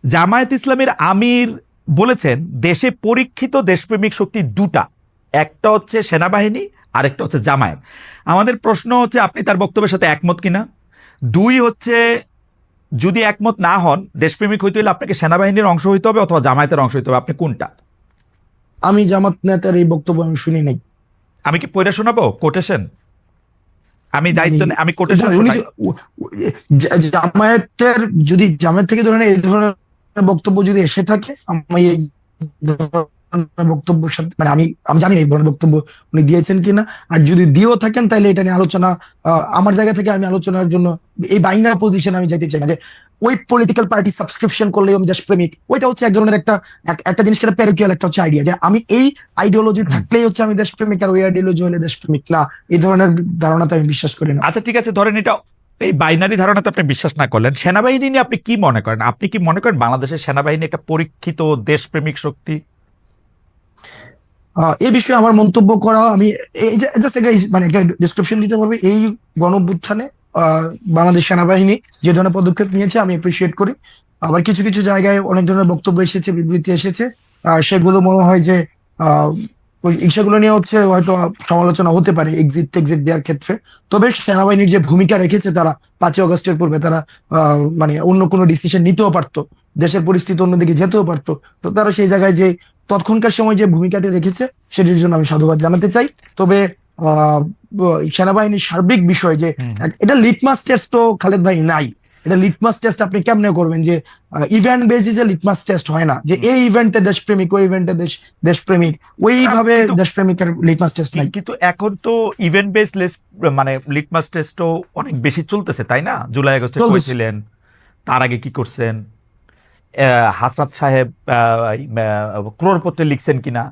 জামায়াত ইসলামের আমির বলেছেন দেশে পরীক্ষিত দেশপ্রেমিক শক্তি দুটা, একটা হচ্ছে সেনাবাহিনী আর একটা হচ্ছে জামায়াত। আমাদের প্রশ্ন হচ্ছে আপনি তার বক্তব্যের সাথে একমত কিনা। দুই হচ্ছে যদি একমত না হন, দেশপ্রেমিক হইতে হলে আপনাকে সেনাবাহিনীর অংশ হইতে হবে অথবা জামায়াতের অংশ হইতে হবে, আপনি কোনটা? আমি জামাত নেতার এই বক্তব্য আমি শুনি নাই। আমি কি পড়ে শোনাবো কোটেশন? আমি দায়িত্ব আমি কোটেশন জামায়াতের যদি জামায়াত থেকে ধরেন এই ধরনের বক্তব্য যদি এসে থাকে, আমি এই ধরনের বক্তব্যের সাথে মানে আমি আমি জানি না এই ধরনের বক্তব্য উনি দিয়েছেন কিনা। আর যদি দিয়েও থাকেন তাহলে এটা নিয়ে আলোচনা, আমার জায়গা থেকে আমি আলোচনার জন্য এই বাইনার পজিশন আমি যাইতে চাই না যে ওই পলিটিক্যাল পার্টি সাবস্ক্রিপশন করলে আমি দেশপ্রেমিক। ওইটা হচ্ছে এক ধরনের একটা জিনিস, একটা প্যারোকিয়াল একটা হচ্ছে আইডিয়া যে আমি এই আইডিওলজি থাকলেই হচ্ছে আমি দেশপ্রেমিক, আর ওই আইডিওলজি হলে দেশপ্রেমিক না। এই ধরনের ধারণাতে আমি বিশ্বাস করি না। আচ্ছা ঠিক আছে, ধরেন এটা এই বাইনারি ধারণাতে আপনি বিশ্বাস না করলেন, সেনাবাহিনী নিয়ে আপনি কি মনে করেন? আপনি কি মনে করেন বাংলাদেশের সেনাবাহিনী একটা পরীক্ষিত দেশপ্রেমিক শক্তি? এই বিষয়ে আমার মন্তব্য করা, আমি জাস্ট মানে একটা ডিসক্রিপশন দিতে পারবো। এই গণঅভ্যুত্থানে বাংলাদেশ সেনাবাহিনী যে ধরনের পদক্ষেপ নিয়েছে আমি অ্যাপ্রিসিয়েট করি। আবার কিছু কিছু জায়গায় অনেক ধরনের বক্তব্য এসেছে, বিবৃতি এসেছে, সেগুলো মনে হয় যে সেগুলো নিয়ে হচ্ছে হয়তো সমালোচনা হতে পারে এক্সিট দেওয়ার ক্ষেত্রে। তবে সেনাবাহিনীর যে ভূমিকা রেখেছে তারা 5ই আগস্টের পূর্বে, তারা মানে অন্য কোনো ডিসিশন নিতেও পারতো, দেশের পরিস্থিতি অন্যদিকে যেতেও পারতো। তো তারা সেই জায়গায় যে তৎক্ষণকার সময় যে ভূমিকাটি রেখেছে সেটির জন্য আমি সাধুবাদ জানাতে চাই। তবে সেনাবাহিনীর সার্বিক বিষয় যে এটা লিটমাস টেস্ট তো খালেদ ভাই নাই। এটা লিটমাস টেস্ট আপনি কেমনে করবেন যে ইভেন্ট বেসিসে লিটমাস টেস্ট হয় না যে এই ইভেন্টে দেশপ্রেমিক, ওই ইভেন্টে দেশপ্রেমিক, ওইভাবে দেশপ্রেমিকের লিটমাস টেস্ট নাই। কিন্তু এখন তো ইভেন্ট বেসড মানে লিটমাস টেস্টও অনেক বেশি চলতেছে, তাই না? জুলাই আগস্টে করেছিলেন, তার আগে কি করছেন, হাসান সাহেব ক্রোড়পত্রে লিখছেন কিনা,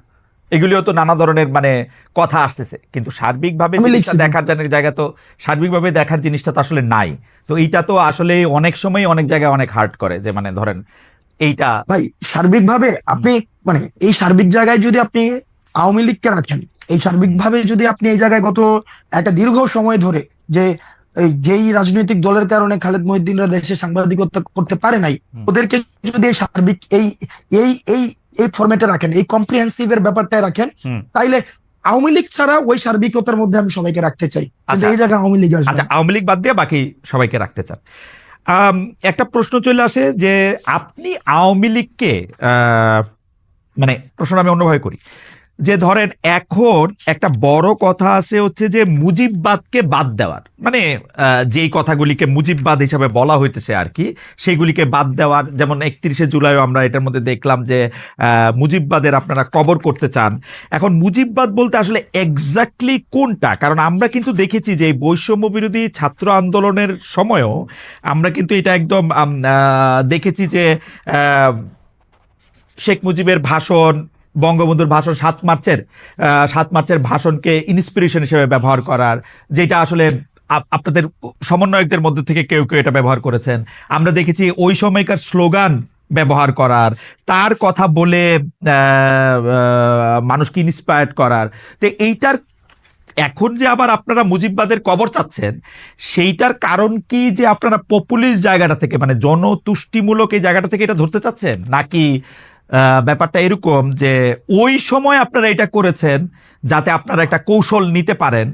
এগুলিও তো নানা ধরনের মানে কথা আসতেছে। কিন্তু সার্বিকভাবে দেখার জায়গা তো সার্বিকভাবে দেখার জিনিসটা তো আসলে নাই। তো এইটা তো আসলে অনেক সময় অনেক জায়গায় অনেক হার্ট করে যে মানে ধরেন এইটা ভাই সার্বিকভাবে আপনি মানে এই সার্বিক জায়গায় যদি আপনি আওয়ামী লীগকে রাখেন, এই সার্বিকভাবে যদি আপনি এই জায়গায় গত একটা দীর্ঘ সময় ধরে যে যেই রাজনৈতিক দলের কারণে খালেদ মহিউদ্দিনরা দেশে সাংবাদিকতা করতে পারে নাই, ওদেরকে যদি এই সার্বিক এই এই এই এই ফরম্যাটে রাখেন, এই কম্প্রিহেন্সিভ এর ব্যাপারটায় রাখেন, তাইলে আওয়ামী লীগ ছাড়া ওই সার্বিকতার মধ্যে আমি সবাইকে রাখতে চাই। এই জায়গায় আওয়ামী লীগ আসবে। আচ্ছা, আওয়ামী লীগ বাদ দিয়ে বাকি সবাইকে রাখতে চান। একটা প্রশ্ন চলে আসে যে আপনি আওয়ামী লীগকে মানে প্রশ্ন আমি অন্যভাবে করি যে ধরেন এখন একটা বড় কথা আছে হচ্ছে যে মুজিববাদকে বাদ দেওয়ার, মানে যেই কথাগুলিকে মুজিববাদ হিসাবে বলা হইতেছে আর কি, সেইগুলিকে বাদ দেওয়ার। যেমন 31শে জুলাইও আমরা এটার মধ্যে দেখলাম যে মুজিববাদের আপনারা কবর করতে চান। এখন মুজিববাদ বলতে আসলে এক্স্যাক্টলি কোনটা? কারণ আমরা কিন্তু দেখেছি যে বৈষম্য বিরোধী ছাত্র আন্দোলনের সময়ও আমরা কিন্তু এটা একদম দেখেছি যে শেখ মুজিবের ভাষণ, বঙ্গবন্ধুর ভাষণ, 7 মার্চের ভাষণকে ইন্সপিরেশন হিসেবে ব্যবহার করার, যেটা আসলে আপনাদের সমন্বয়কদের মধ্যে থেকে কেউ কেউ এটা ব্যবহার করেছেন। আমরা দেখেছি ওই সময়কার স্লোগান ব্যবহার করার, তার কথা বলে মানুষকে ইন্সপায়ার্ড করার। তো এইটার এখন যে আবার আপনারা মুজিববাদের কবর চাচ্ছেন, সেইটার কারণ কি যে আপনারা পপুলিস্ট জায়গাটা থেকে মানে জনতুষ্টিমূলক এই জায়গাটা থেকে এটা ধরতে চাচ্ছেন, নাকি ব্যাপারটা এরকম যে ওই সময় আপনারা এটা করেছেন যাতে আপনারা একটা কৌশল নিতে পারেন,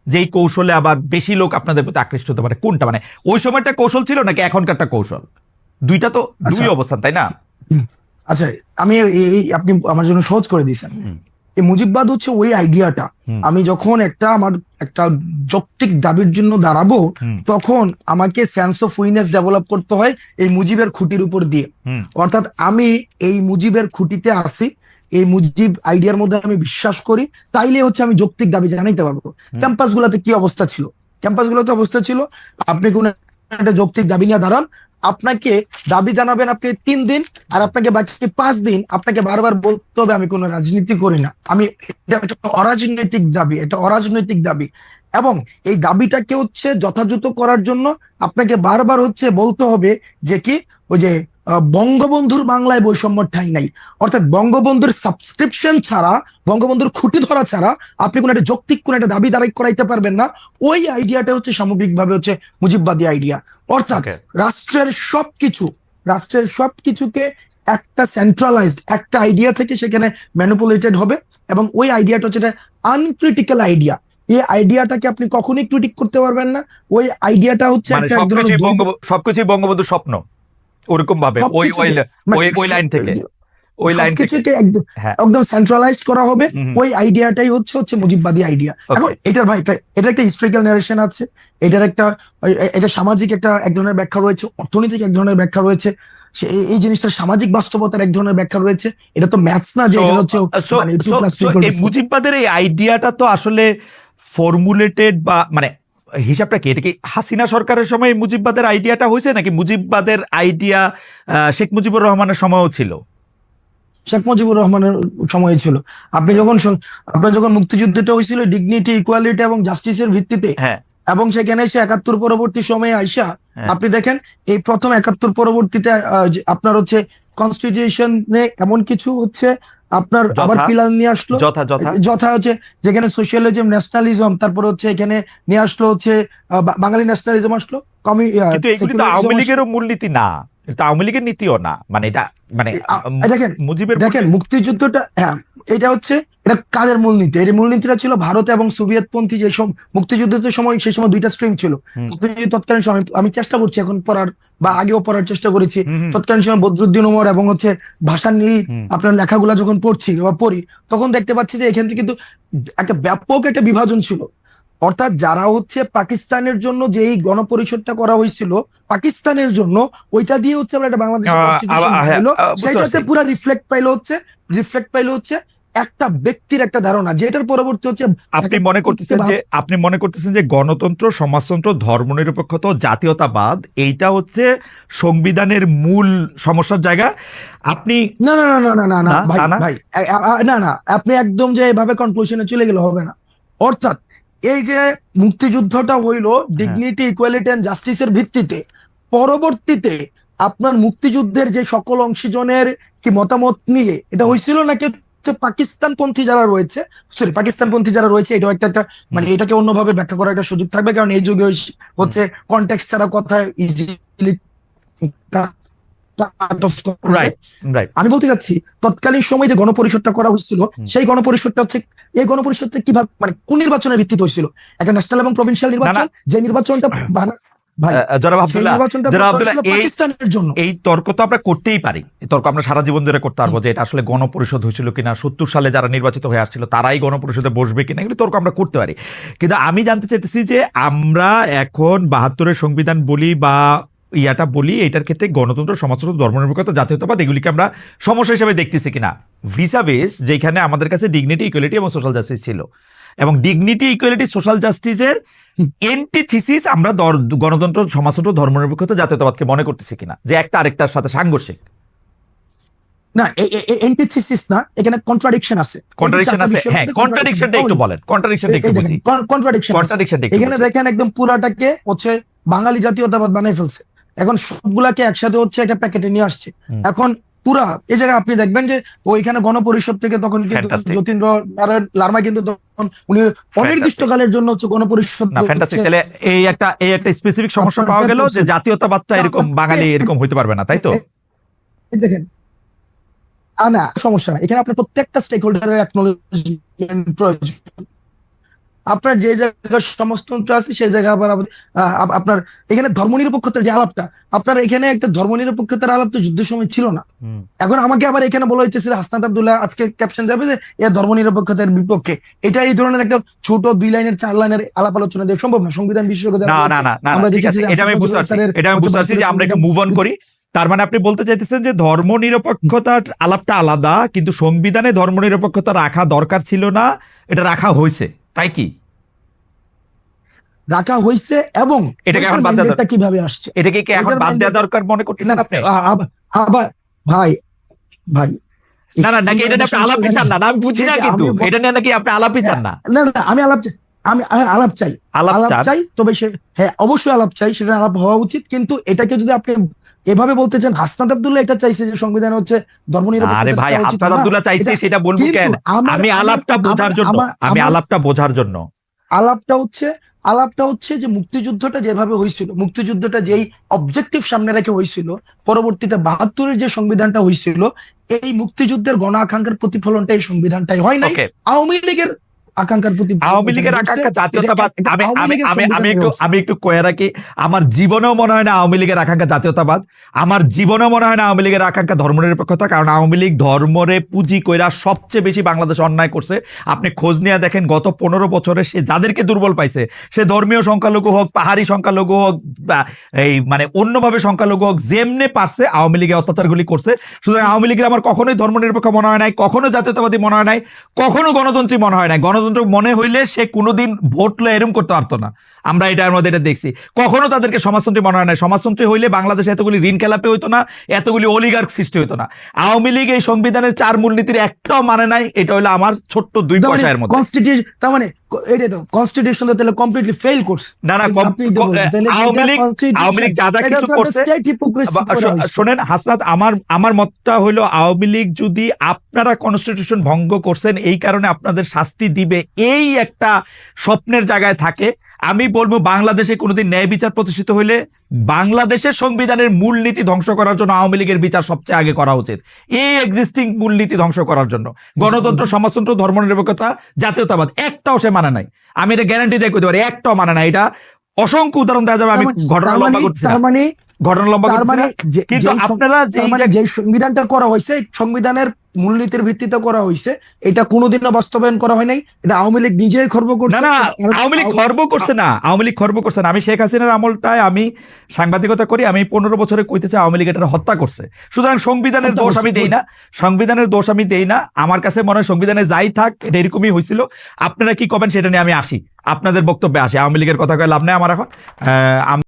যেই কৌশলে আবার বেশি লোক আপনাদের প্রতি আকৃষ্ট হতে পারে? কোনটা, মানে ওই সময়টা কৌশল ছিল নাকি এখনকারটা কৌশল? দুইটা তো দুই অবস্থান, তাই না? আচ্ছা, আমি আপনি আমার জন্য সহজ করে দিয়েছেন। এই মুজিববাদ হচ্ছে ওই আইডিয়াটা, আমি যখন আমার একটা যৌক্তিক দাবির জন্য দাঁড়াবো, তখন আমাকে সেন্স অফ উইনেস ডেভেলপ করতে হয় এই মুজিবের খুঁটির উপর দিয়ে। অর্থাৎ আমি এই মুজিবের খুঁটিতে আসি, এই মুজিব আইডিয়ার মধ্যে আমি বিশ্বাস করি, তাইলে হচ্ছে আমি যৌক্তিক দাবি জানাইতে পারবো। ক্যাম্পাস গুলাতে কি অবস্থা ছিল? ক্যাম্পাস গুলোতে অবস্থা ছিল আপনি কোন একটা যৌক্তিক দাবি নিয়ে দাঁড়ান, আপনাকে দাবি জানাবেন আপনি 3 দিন, আর আপনাকে বাকি 5 দিন আপনাকে বারবার বলতে হবে আমি কোনো রাজনীতি করি না, আমি এটা অরাজনৈতিক দাবি, এটা অরাজনৈতিক দাবি। এবং এই দাবিটাকে হচ্ছে যথাযথ করার জন্য আপনাকে বারবার হচ্ছে বলতে হবে যে কি ওই যে বঙ্গবন্ধুর বাংলায় বৈষম্য ঠাঁই নাই। অর্থাৎ বঙ্গবন্ধুর সাবস্ক্রিপশন ছাড়া, বঙ্গবন্ধুর খুঁটি ধরা ছাড়া আপনি কোন একটা যৌক্তিক কোন একটা দাবি দাঁড়াই করাইতে পারবেন না। ওই আইডিয়াটা হচ্ছে সামগ্রিকভাবে হচ্ছে মুজিববাদী আইডিয়া। অর্থাৎ রাষ্ট্রের সবকিছু রাষ্ট্রের সবকিছুকে একটা সেন্ট্রালাইজড একটা আইডিয়া থেকে সেখানে ম্যানিপুলেটেড হবে, এবং ওই আইডিয়াটা হচ্ছে আনক্রিটিক্যাল আইডিয়া। এই আইডিয়াটাকে আপনি কখনোই ক্রিটিক করতে পারবেন না। ওই আইডিয়াটা হচ্ছে মানে একটা এক ধরনের সবকিছুই বঙ্গবন্ধুর স্বপ্ন, ওরকম ভাবে ওই ওই ওই লাইন থেকে সবকিছুকে একদম হ্যাঁ একদম সেন্ট্রালাইজ করা হবে। ওই আইডিয়াটাই হচ্ছে মুজিববাদী আইডিয়া। এখন এটার ভাই এটা একটা হিস্ট্রিক্যাল ন্যারেশন আছে, এটার একটা এটা সামাজিক এক ধরনের ব্যাখ্যা রয়েছে, অর্থনৈতিক এক ধরনের ব্যাখ্যা রয়েছে, এই জিনিসটা সামাজিক বাস্তবতার এক ধরনের ব্যাখ্যা রয়েছে। এটা তো ম্যাথস না যে এটা হচ্ছে মানে 2 + 2 = 4। মুজিববাদের এই আইডিয়াটা তো আসলে ফর্মুলেটেড বা মানে হিসাবটা কি, এটা কি হাসিনা সরকারের সময় মুজিববাদের আইডিয়াটা হয়েছে, নাকি মুজিববাদের আইডিয়া শেখ মুজিবুর রহমানের সময়ও ছিল? শেখ মুজিবুর রহমানের সময় ছিল। আপনার যখন মুক্তিযুদ্ধটা হয়েছিল ডিগনিটি, ইকুয়ালিটি এবং জাস্টিসের ভিত্তিতে, হ্যাঁ এবং সেখানে এসে 71 পরবর্তী সময়ে আইসা আপনি দেখেন এই প্রথম 71 পরবর্তীতে আপনার হচ্ছে কনস্টিটিউশনে এমন কিছু হচ্ছে আপনার আবার পিলার নিয়ে আসলো, যথা হচ্ছে যেখানে সোশ্যালিজম, ন্যাশনালিজম, তারপর হচ্ছে এখানে নিয়ে আসলো হচ্ছে বাঙালি ন্যাশনালিজম আসলো। কিন্তু এগুলি তো আওয়ামী লীগেরও মূলনীতি না, এটা আওয়ামী লীগের নীতিও না, মানে এটা মানে দেখেন মুক্তিযুদ্ধটা, হ্যাঁ এটা হচ্ছে এটা কাদের মূলনীতি? এই মূলনীতিটা ছিল ভারত এবং সোভিয়েত পন্থী যে সব মুক্তিযুদ্ধের সময়, সেই সময় দুইটা স্ট্রিম ছিল। তৎকালীন সময় আমি চেষ্টা করছি এখন পড়ার, বা আগেও পড়ার চেষ্টা করেছি, তৎকালীন সময় বদরুদ্দিন উমর এবং হচ্ছে ভাষার নীল আপনার লেখাগুলা যখন পড়ছি বা পড়ি, তখন দেখতে পাচ্ছি যে এখান থেকে কিন্তু একটা ব্যাপক একটা বিভাজন ছিল। অর্থাৎ যারা হচ্ছে পাকিস্তানের জন্য যে এই গণপরিষদটা করা হয়েছিল পাকিস্তানের জন্য, ওইটা দিয়ে হচ্ছে আমরা একটা বাংলাদেশ কনস্টিটিউশন হলো, সেটাতে পুরো রিফ্লেক্ট পাইলো হচ্ছে একটা ব্যক্তির একটা ধারণা, যেটার পরবর্তী হচ্ছে আপনি মনে করতেছেন যে গণতন্ত্র, সমাজতন্ত্র, ধর্মনিরপেক্ষতা, জাতীয়তাবাদ এইটা হচ্ছে সংবিধানের মূল সমস্যার জায়গা। আপনি না না না না না না ভাই না না, আপনি একদম যে এভাবে কনক্লুশনে চলে গেলে হবে না। অর্থাৎ এই যে মুক্তিযুদ্ধটা হইলো ডিগনিটি, ইকুয়ালিটি এন্ড জাস্টিসের ভিত্তিতে, পরবর্তীতে আপনার মুক্তিযুদ্ধের যে সকল অংশীজনের কি মতামত নিয়ে এটা হয়েছিল, নাকি পাকিস্তানপন্থী যারা রয়েছে, এটাও একটা মানে এটাকে অন্যভাবে ব্যাখ্যা করার একটা সুযোগ থাকবে, কারণ এই যুগে হচ্ছে কনটেক্সট ছাড়া কথা ইজিলি। আমি বলতে চাচ্ছি তৎকালীন সময় যে গণপরিষদটা করা হয়েছিল, সেই গণপরিষদটা হচ্ছে এই গণপরিষদটা কিভাবে মানে কোন নির্বাচনের ভিত্তিতে হয়েছিল? একটা ন্যাশনাল এবং প্রভিন্সিয়াল নির্বাচন, যে নির্বাচনটা এই তর্ক তো আমরা করতেই পারি, এই তর্ক আমরা সারা জীবন ধরে করতে পারবো যে এটা আসলে গণপরিষদ হয়েছিল কিনা, 70 সালে যারা নির্বাচিত হয়ে আসছিল তারাই গণপরিষদে বসবে কিনা, এগুলো তর্ক আমরা করতে পারি। কিন্তু আমি জানতে চাইতেছি যে আমরা এখন 72-এর সংবিধান বলি বা ইয়াটা বলি, এটার ক্ষেত্রে গণতন্ত্র, সমাজতন্ত্র, ধর্মনিরপেক্ষতা, জাতীয়তাবাদ এগুলিকে আমরা সমস্যা হিসেবে দেখতেছি কিনা ভিসাবেস, যেখানে আমাদের কাছে ডিগনিটি, ইকুয়ালিটি এবং সোশ্যাল জাস্টিস ছিল, এবং ডিগনিটি, ইকুয়ালিটি, সোশ্যাল জাস্টিসের এন্টিথিসিস আমরা গণতন্ত্র, সমাজতন্ত্র, ধর্মনিরপেক্ষতা, জাতীয়তাবাদকে মনে করতেছি কিনা যে একটা আরেকটার সাথে সাংঘর্ষিক। না, এন্টিথিসিস না, এখানে কন্ট্রাডিকশন আছে। হ্যাঁ, কন্ট্রাডিকশনটা একটু বলেন, কন্ট্রাডিকশনটা একটু বুঝি। কন্ট্রাডিকশনটা এখানে দেখেন একদম পুরাটাকে হচ্ছে বাঙালি জাতীয়তাবাদ বানাই ফেলছে, এখন সবগুলাকে একসাথে হচ্ছে একটা প্যাকেটে নিয়ে আসছে। এখন পুরা এই জায়গায় আপনি দেখবেন যে ওইখানে গণপরিষদ থেকে তখন কিন্তু যতীন্দ্র লারমা কিন্তু তখন উনি অনির্দিষ্টকালের জন্য হচ্ছে গণপরিষদ। এই একটা স্পেসিফিক সমস্যা পাওয়া গেল যে জাতীয়তাবাদটা এরকম বাঙালি এরকম হইতে পারবে না, তাই তো? দেখেন না, সমস্যা না, এখানে আপনার প্রত্যেকটা স্টেক হোল্ডারের অ্যাকনলেজমেন্ট প্রয়োজন। আপনার যে জায়গায় সমাজতন্ত্র আছে সেই জায়গায় আবার আপনার এখানে ধর্মনিরপেক্ষতার যে আলাপটা, আপনার এখানে একটা ধর্মনিরপেক্ষতার আলাপ তো যুদ্ধের সময় ছিল না। এখন আমাকে আবার এখানে বলা হইতেছে হাসনাত আব্দুল্লাহ আজকে ক্যাপশন যাবে যে এ ধর্মনিরপেক্ষতার বিপক্ষে। এটা এই ধরনের একটা ছোট 2 লাইনের 4 লাইনের আলাপ আলোচনা দিয়ে সম্ভব না। সংবিধান বিশেষজ্ঞ আমরা দেখেছি, এটা আমি বুঝতে পারছি যে আমরা একটু মুভ অন করি। তার মানে আপনি বলতে চাইতেছেন যে ধর্মনিরপেক্ষতার আলাপটা আলাদা, কিন্তু সংবিধানে ধর্মনিরপেক্ষতা রাখা দরকার ছিল না, এটা রাখা হয়েছে, তাই কি? রাখা হয়েছে, এবং এটাকে এখন বাদ দেওয়া কিভাবে আসছে, এটাকে কি এখন বাদ দেওয়া দরকার মনে করতেছেন আপনি? ভাই না না, নাকি এটা আপনি আলাপই চান না? আমি বুঝি না, কিন্তু এটা নিয়ে নাকি আপনি আলাপই চান না? না না, আমি আলাপ চাই, তবে হ্যাঁ অবশ্যই আলাপ চাই, সেটা আলাপ হওয়া উচিত। কিন্তু এটাকে যদি আপনি এভাবে বলতে চান, হাসনাত আব্দুল্লাহ এটা চাইছে যে সংবিধান হচ্ছে ধর্মনিরপেক্ষতা। আরে ভাই, হাসনাত আব্দুল্লাহ চাইছে সেটা বলবো কেন? আমি আলাপটা বোঝার জন্য, আলাপটা হচ্ছে আলাপটা হচ্ছে যে মুক্তিযুদ্ধটা যেভাবে হয়েছিল, মুক্তিযুদ্ধটা যেই অবজেক্টিভ সামনে রেখে হয়েছিল, পরবর্তীতে ৭২-এর যে সংবিধানটা হয়েছিল, এই মুক্তিযুদ্ধের গণ আকাঙ্ক্ষার প্রতিফলনটা এই সংবিধানটাই হয় নাই। ওকে, আওয়ামী লীগের আকাঙ্ক্ষার প্রতি আওয়ামী লীগের আকাঙ্ক্ষা জাতীয়তাবাদ, আমি আওয়ামী আমি লীগের আমি আমি সংবিধান একটু ব্যবস্থা। আমি একটু কয়ে রাখি, আমার জীবনেও মনে হয় না আওয়ামী লীগের আকাঙ্ক্ষা জাতীয়তাবাদ, আমার জীবনেও মনে হয় না আওয়ামী লীগের আকাঙ্ক্ষা ধর্মনিরপেক্ষতা, কারণ আওয়ামী লীগ ধর্মরে পুঁজি কইরা সবচেয়ে বেশি বাংলাদেশে অন্যায় করছে। আপনি খোঁজ নিয়ে দেখেন গত ১৫ বছরে সে যাদেরকে দুর্বল পাইছে, সে ধর্মীয় সংখ্যালঘু হোক, পাহাড়ি সংখ্যালঘু হোক, বা এই মানে অন্যভাবে সংখ্যালঘু হোক, যেমনে পারছে আওয়ামী লীগের অত্যাচারগুলি করছে। সুতরাং আওয়ামী লীগের আমার কখনোই ধর্মনিরপেক্ষ মনে হয় নাই, কখনো জাতীয়তাবাদী মনে হয় নাই, কখনো গণতন্ত্রী মনে হয় নাই। গণতন্ত্র মনে হইলে সে কোনোদিন ভোট লয়ে এরম করতে পারতো না। আমরা এটার মধ্যে এটা দেখছি। কখনো তাদেরকে সমাজতন্ত্রী মনে হয় না। সমাজতন্ত্রী হইলে বাংলাদেশে এতগুলি ঋণ খেলাপি হইতো না, এতগুলি অলিগার্ক সৃষ্টি হইতো না। আওয়ামী লীগ এই সংবিধানের ৪ মূলনীতির একটাও মানে নাই। এটা হলো আমার ছোট্ট ২ পয়সার মধ্যে। কনস্টিটিউশন, তার মানে এটা তো কনস্টিটিউশন তো তাহলে কমপ্লিটলি ফেল করছে। না না, আওয়ামী লীগ যা যা কিছু করছে, শোনেন হাসনাত, আমার মতটা হলো আওয়ামী লীগ যদি আপনারা কনস্টিটিউশন ভঙ্গ করছেন এই কারণে আপনাদের শাস্তি দিবে, এই একটা স্বপ্নের জায়গায় থাকে, আমি বলবো বাংলাদেশে কোনোদিন ন্যায় বিচার প্রতিষ্ঠিত হইলে বাংলাদেশের সংবিধানের মূলনীতি ধ্বংস করার জন্য আওয়ামী লীগের বিচার সবচেয়ে আগে করা উচিত। এই এক্সিস্টিং মূলনীতি ধ্বংস করার জন্য গণতন্ত্র, সমাজতন্ত্র, ধর্মনিরপেক্ষতা, জাতীয়তাবাদ একটাও সে মানে নাই। আমি এটা গ্যারান্টি দিয়ে কইতে পারি, একটাও মানে নাই। এটা অসংখ্য উদাহরণ দেওয়া যাবে। আমি ঘটনা লম্বা করছি না, ঘটনা লম্বা করছি না, কিন্তু আপনারা যে সংবিধানটা করা হয়েছে, সংবিধানের মূলনীতির ভিত্তিতে করা হয়েছে, এটা কোনোদিনও বাস্তবায়ন করা হয় নাই। এটা আওয়ামী লীগ নিজেই খর্ব করছে। না না, আওয়ামী লীগ খর্ব করছে না, আওয়ামী লীগ খর্ব করছে না। আমি শেখ হাসিনার আমলটায় আমি সাংবাদিকতা করি, আমি ১৫ বছরে কইতেছি আওয়ামী লীগ এটা হত্যা করছে। সুতরাং সংবিধানের দোষ আমি দেই না, সংবিধানের দোষ আমি দেই না। আমার কাছে মনে হয় সংবিধানে যাই থাক এটা এরকমই হয়েছিল। আপনারা কি করবেন সেটা নিয়ে আমি আসি, আপনাদের বক্তব্যে আসি। আওয়ামী লীগের কথা কয়ে লাভ নেই আমার এখন।